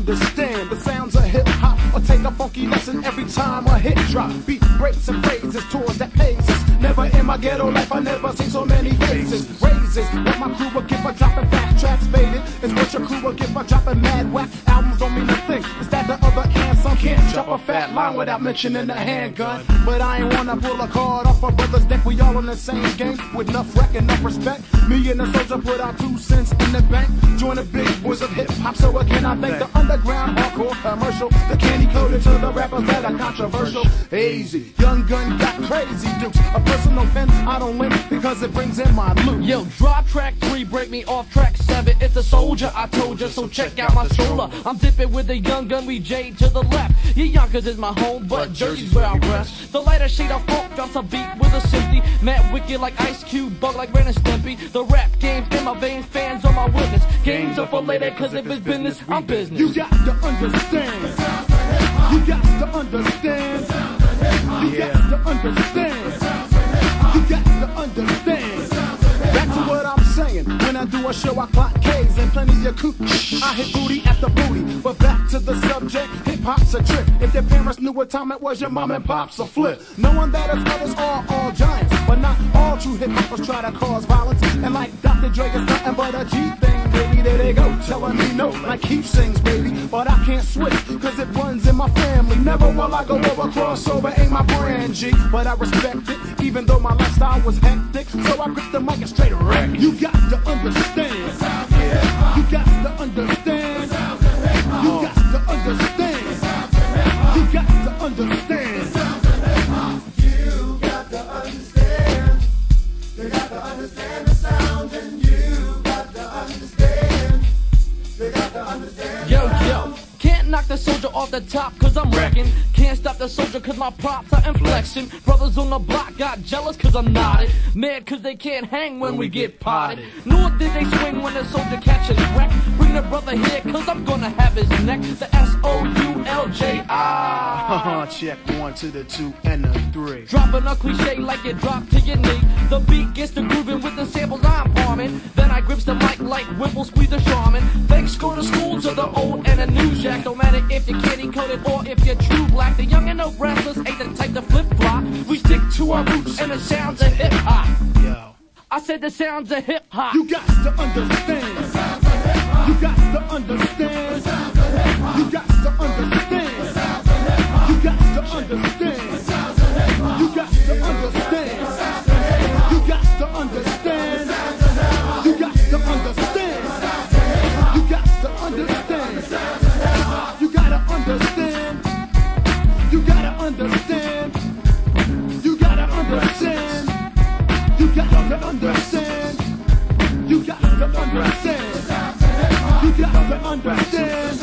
understand the sounds of hip-hop, or take a funky lesson every time a hit drop. Beat breaks and phrases towards that pays us. Never in my ghetto life, I never seen so many faces. Raises, what my crew will get for dropping fat tracks. Faded is what your crew will get for dropping mad whack. Albums don't mean a thing, it's that the other hand. Some can't drop a fat line without mentioning the handgun. But I ain't wanna pull a card off a brother's deck. We all in the same game with enough rec, enough respect. Me and the soldier put our 2 cents in the bank. Join the big boys of hip-hop, so again I thank the underground hardcore commercial. The candy coated to the rappers that are controversial. Easy, Young Gun got crazy dukes. A personal pen, I don't win because it brings in my loot. Yo, drop track 3, break me off track 7. It's a soldier, I told you, so check out my stroller. I'm dipping with the Young Gun, we J to the left. Yeah, Yonkers is my home, but Jersey's where I rest. The lighter shade of funk drops a beat with a sympathy. Mad wicked like Ice Cube, bug like Ren and Stimpy. The rap game in my veins, fans on my witness. Games are for later, cause if it's business, I'm business. You got to understand. You got to understand. You got to understand. You got to understand. Back to what I'm saying. When I do a show, I clock K's and plenty of cookies. I hit booty after booty. But back to the subject, hip-hop's a trick. If their parents knew what time it was, your mom and pops a flip. Knowing that us others are all giants, but not all true hip-hoppers try to cause violence. And like Dr. Dre is nothing but a G thing, baby. There they go, telling me no, like Keith sings, baby. But I can't switch, cause it runs in my family. Never will I go over, crossover ain't my brand, G. But I respect it, even though my lifestyle was hectic. So I grip the mic and straight wreck. You got to understand. You got to understand. You got to understand. You got to understand. You got to understand. You got to understand the sounds, and you got to understand. You got to understand. Yo, can't knock the soldier off the top cause I'm wrecking. Can't stop the soldier cause my props are inflection. Brothers on the block got jealous cause I'm knotted. Mad cause they can't hang when we get potted. Nor did they swing when the soldier catches wreck. Bring the brother here cause I'm gonna have his neck. The S-O-U-L-J-I. Check 1 to the 2 and the 3. Dropping a cliche like it dropped to your knee. The beat gets to grooving with the samples I'm farming. Then I grips the mic like Whipple squeeze the shaman. Thanks go to school to the old and the new jack. No matter if you're candy coated or if you're true black. The young and the restless ain't the type to flip flop. We stick to our roots and the sounds of hip hop. Yo, I said the sounds of hip hop. you got to understand. You got to understand. You got to understand. You got to understand. You got to understand. You got to understand. You got to understand. You got to understand. You gotta understand. You gotta understand. You gotta understand. You gotta understand. You gotta understand. You gotta understand.